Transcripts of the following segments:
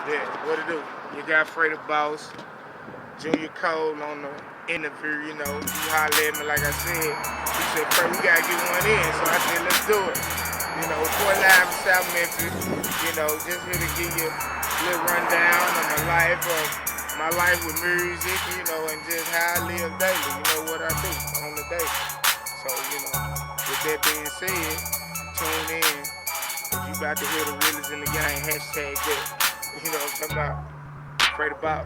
Yeah, what it do? You got Fray the Boss, Junior Cole on the interview, you know. He hollered at me like I said. He said, Fray, we gotta get one in. So I said, let's do it. You know, report live in South Memphis. You know, just here to give you a little rundown of my life with music, you know, and just how I live daily, you know, what I do on the day. So, you know, with that being said, tune in. If you about to hear the realest in the game, hashtag that. You know what I'm talking about? Afraid about.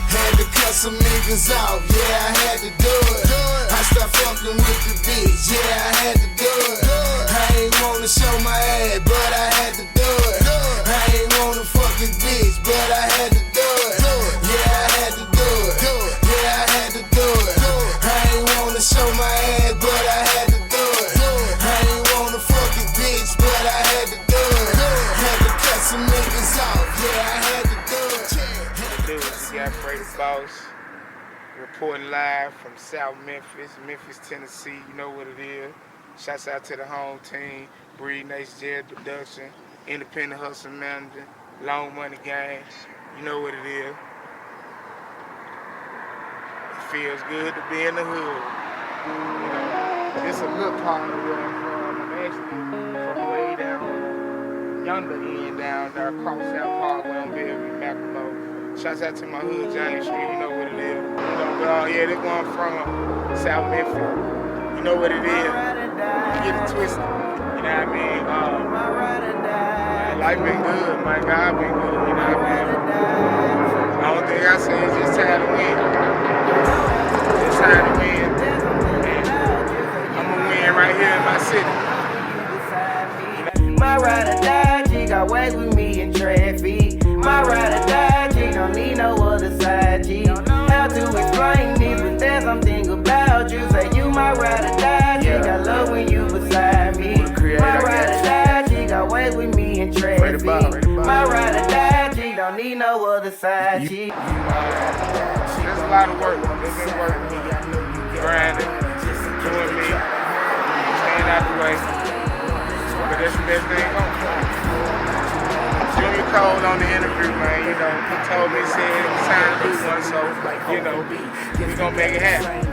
Had to cut some niggas off, yeah, I had to do it. I stopped fucking with the bitch, yeah, I had to do it. I ain't wanna show my ass, but I had to do it. I ain't wanna fuck this bitch, but I had to do it. Yeah, I had to do it. Yeah, I had to do it. I ain't wanna show my ass, but I had to do it. I ain't wanna fuck this bitch, but I had to do it. Had to cut some niggas off, yeah, I had to do it. You got Fray the Boss reporting live from South Memphis, Memphis, Tennessee. You know what it is. Shouts out to the home team, Breed Nation Jared Production, Independent Hustle Manager, Long Money Gang. You know what it is. It feels good to be in the hood. You know, it's a good part of where I'm from. I'm actually from way down yonder end down there across South Parkway on Bellevue, Macklemore. Shouts out to my hood, James Street, you know what it is. You know, but yeah, they're going from South Memphis. You know what it is. Get it twisted. You know what I mean? Man, life been good, my God been good, you know what I mean? The only thing I say is just time to win. Just time to win. And I'm gonna win right here in my city. My ride or die, she got way with me in traffic. My ride or die, she don't need no other side, G. How to explain this, but there's something about you. Say you my ride or die, she got love when you beside me. My ride or die, she got way with me in traffic. My ride or die, she don't need no other side, G. There's a lot of work. There's been work. Grinding, doing me, staying out the way. But that's the best thing going on. Junior Cole on the interview, man, you know, he told me, he said it was time to do one, so, you know, we gonna make it happen.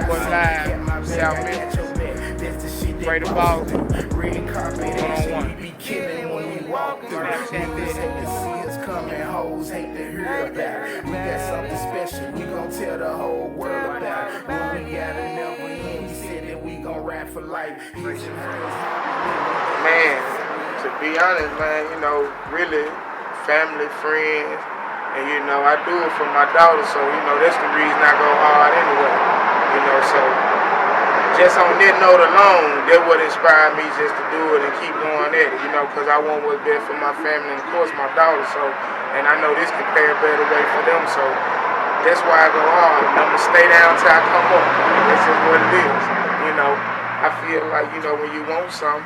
One live, South Memphis, Fray the Boss, one-on-one. Coming, hoes hate to hear about it. We got something special, we gon' tell the whole world about it. When we got a never end, we said that we gon' rap for life. Man, to be honest, man, you know, really, family, friends, and you know, I do it for my daughter, so you know, that's the reason I go hard anyway. You know, so just on that note alone, that would inspire me just to do it and keep going at it, you know, because I want what's best for my family and, of course, my daughter, so, and I know this can pay a better way for them, so that's why I go hard. I'm going to stay down till I come up. That's just what it is, you know. I feel like, you know, when you want something,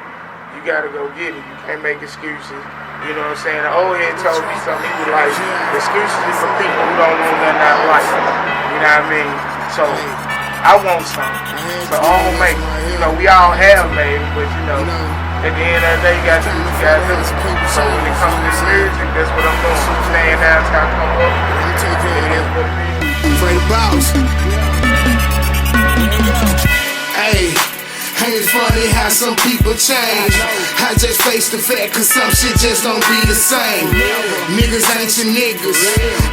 you got to go get it. You can't make excuses. You know what I'm saying? The old head told me something, he was like, excuses is for people who don't want nothing out of life. You know what I mean? So, I want something, so I don't make it. You know, we all have made it, but you know, at the end of the day, you gotta do what you gotta do. So when it comes to this music, that's what I'm doing. I'm staying down till I come up. It is what it is. Fray the Boss. Hey. Ain't it funny how some people change? I just face the fact, cause some shit just don't be the same. Niggas ain't your niggas,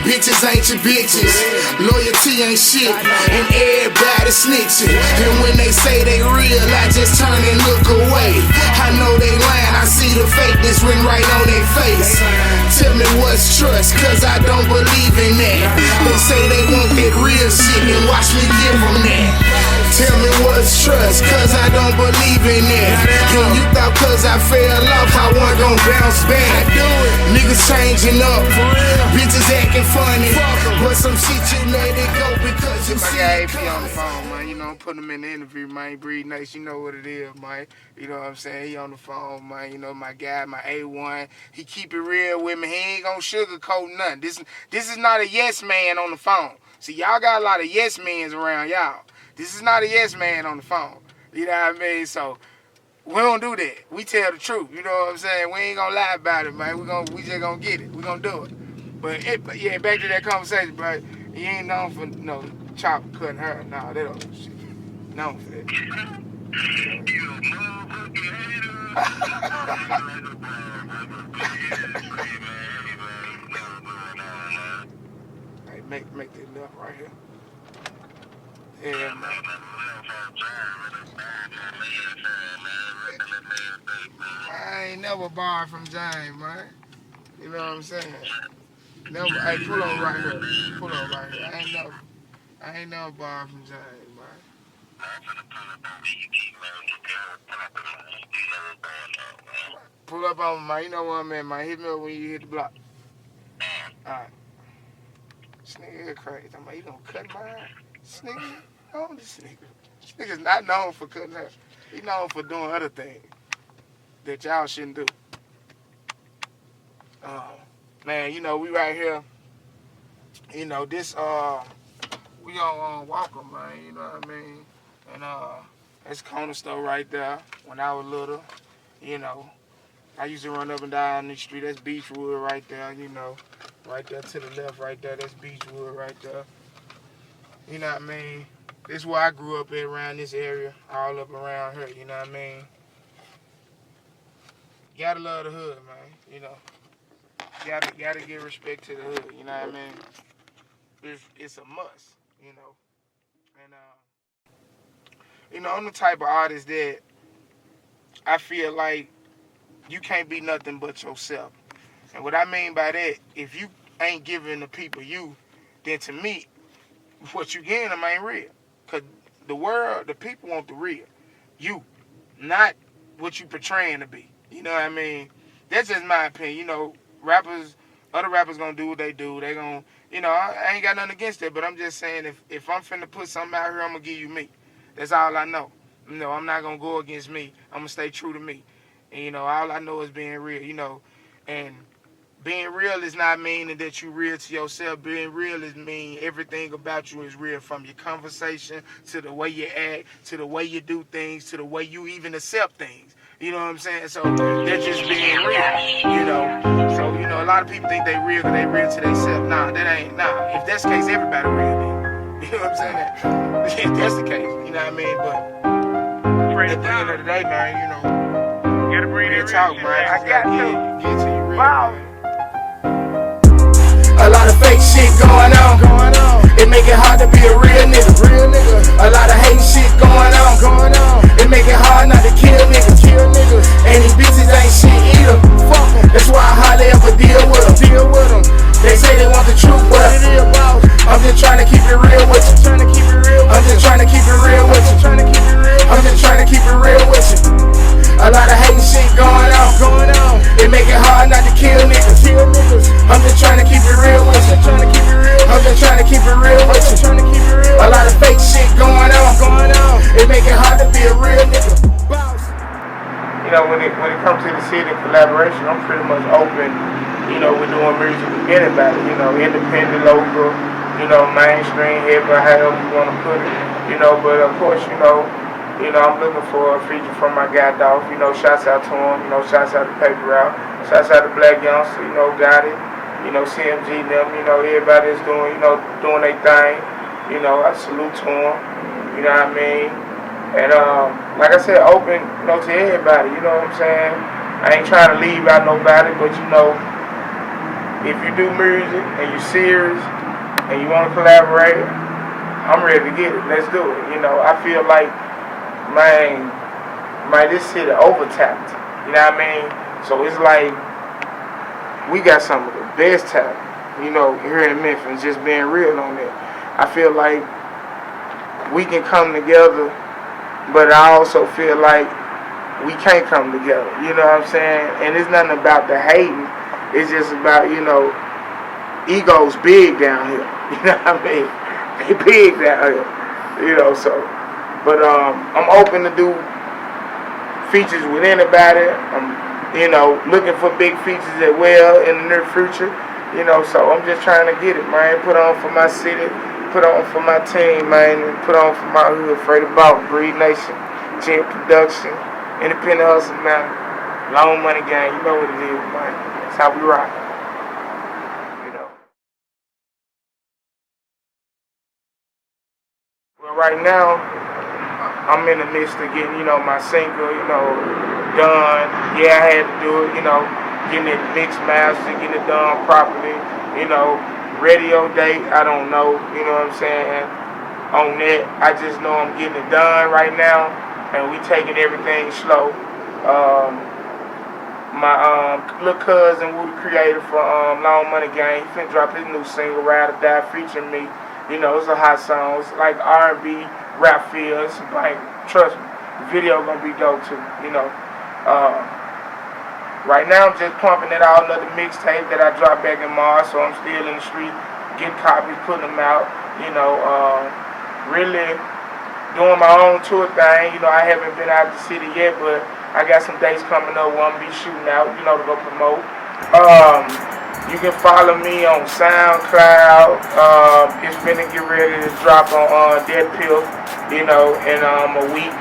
bitches ain't your bitches. Loyalty ain't shit, and everybody snitching. And when they say they real, I just turn and look away. I know they lying, I see the fakeness written right on their face. Tell me what's trust, cause I don't believe in that. They say they want that real shit, and watch me give them that. Tell me what's trust, cause I don't believe in that. And you thought cause I fell off, I wasn't gon' bounce back. Niggas changing up, bitches acting funny, but some shit you let it go because you see it coming. On the phone, man, you know, put him in the interview, man. Breed Nation, you know what it is, man. You know what I'm saying? He on the phone, man. You know, my guy, my A1, he keep it real with me. He ain't gon' sugarcoat nothing. This is not a yes man on the phone. See, y'all got a lot of yes mans around y'all. This is not a yes man on the phone. You know what I mean? So, We don't do that. We tell the truth. You know what I'm saying? We ain't gonna lie about it, man. We just gonna get it. We gonna do it. But yeah, back to that conversation, bro. You ain't known for chop cutting her. Nah, they don't shit. Known for that. Hey, make this left right here. Yeah, man. I ain't never borrowed from James, man. You know what I'm saying? Never. Hey, pull on right here. Pull on right here. I ain't never borrowed from James, man. Pull up on me, man. You know what, man. Hit me up when you hit the block. Alright. This nigga is crazy. I'm like, you gonna cut mine? This nigga, oh, this nigga. This nigga's not known for cutting her. He known for doing other things that y'all shouldn't do. Man, we right here. This we on Walker, man. You know what I mean? And that's corner store right there. When I was little, I used to run up and down the street. That's Beechwood right there. Right there to the left, right there. That's Beechwood right there. You know what I mean? This is where I grew up at, around this area, all up around here. You know what I mean? Gotta love the hood, man. Gotta give respect to the hood. You know what I mean? It's a must. And I'm the type of artist that I feel like you can't be nothing but yourself. And what I mean by that, if you ain't giving the people you, then to me, what you getting them ain't real. Because the people want the real. You, not what you portraying to be. You know what I mean? That's just my opinion. Other rappers gonna do what they do. They gonna, I ain't got nothing against that, but I'm just saying if I'm finna put something out here, I'm gonna give you me. That's all I know. I'm not gonna go against me. I'm gonna stay true to me. And, all I know is being real, and being real is not meaning that you real to yourself. Being real is mean everything about you is real, from your conversation to the way you act, to the way you do things, to the way you even accept things. You know what I'm saying? So they're just being real, So, a lot of people think they real because they real to themselves. Nah, that ain't, if that's the case, everybody real then. You know what I'm saying? If that's the case, you know what I mean? But at the end of the day, man, gotta bring real talk, man. I got to get to you real, man. A lot of fake shit going on. It make it hard to be a real nigga. A lot of hate shit going on. It make it hard not to kill niggas. And these bitches ain't shit either. That's why I hardly ever deal with them. They say they want the truth, but I'm just trying to keep it real with you. I'm just trying to keep it real with you. I'm just trying to keep it real with you. A lot of hate shit going on. It make it hard not to kill niggas. I'm just trying to keep it real with you. I'm just trying to keep it real with you. A lot of fake shit going on. It make it hard to be a real nigga. When it comes to the city collaboration, I'm pretty much open. We're doing music with anybody. Independent, local, mainstream, hip-hop, however you want to put it. But of course, I'm looking for a feature from my guy Dolph. Shouts out to him. Shouts out to Paper Route. Shouts out to Black Youngster. Got it. CMG them. Everybody is doing their thing. I salute to them. You know what I mean? And like I said, open, to everybody. You know what I'm saying? I ain't trying to leave out nobody, but if you do music and you serious and you want to collaborate, I'm ready to get it. Let's do it. I feel like, man, this city overtapped. You know what I mean? So it's like we got some of the best talent, here in Memphis, just being real on it. I feel like we can come together, but I also feel like we can't come together. You know what I'm saying? And it's nothing about the hating. It's just about, ego's big down here. You know what I mean? They big down here. So. But I'm open to do features with anybody. I'm, looking for big features as well in the near future. So I'm just trying to get it, man. Put on for my city, put on for my team, man, and put on for my hood, Fray, Breed Nation, Jet Production. Independent hustle, man. Long money gang, you know what it is, man. That's how we rock. You know. Well, right now, I'm in the midst of getting, my single, done. Yeah, I had to do it, getting it mixed mastered, getting it done properly, radio date, I don't know, you know what I'm saying, on that. I just know I'm getting it done right now, and we taking everything slow. My little cousin, Woo the Creator for Long Money Gang, he finna drop his new single, Ride or Die, featuring me. It's a hot song. It's like R&B, rap feel. It's like, trust me, the video gonna be dope too, Right now I'm just pumping it out, another mixtape that I dropped back in March, so I'm still in the street, getting copies, putting them out, really doing my own tour thing. I haven't been out the city yet, but I got some dates coming up where I'm gonna be shooting out, to go promote. You can follow me on SoundCloud. It's finna get ready to drop on Dead Pill, in a week.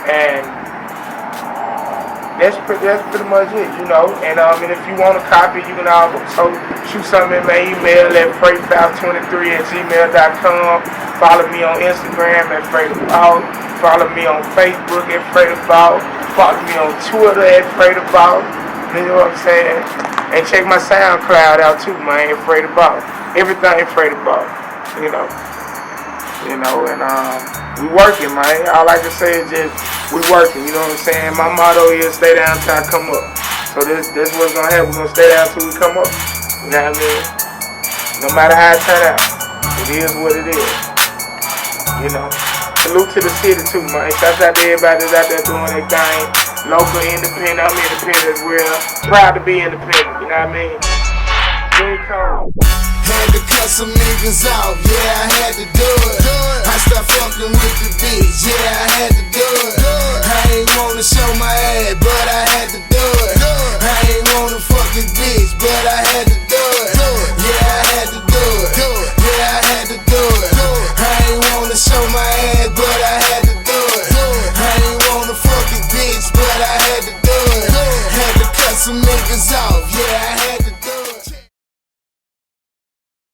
And that's pretty much it, And if you want a copy, you can also shoot something in my email at fray523@gmail.com. Follow me on Instagram at Fray. Follow me on Facebook at Fray. Follow me on Twitter at Fray. You know what I'm saying? And check my SoundCloud out too, man. Fray. Everything Fray. And we working, man. All I can say is just we working. You know what I'm saying? My motto is stay down till I come up. So this what's gonna happen. We're gonna stay down till we come up. You know what I mean? No matter how it turn out, it is what it is. Salute to the city too, man. Shouts out to everybody that's out there doing their thing. Local, independent, I'm independent as well. Proud to be independent, you know what I mean? Very cold. Had to cut some niggas off, yeah, I had to do it. I stopped fucking with the bitch, yeah, I had to do it. I ain't wanna show my ass, but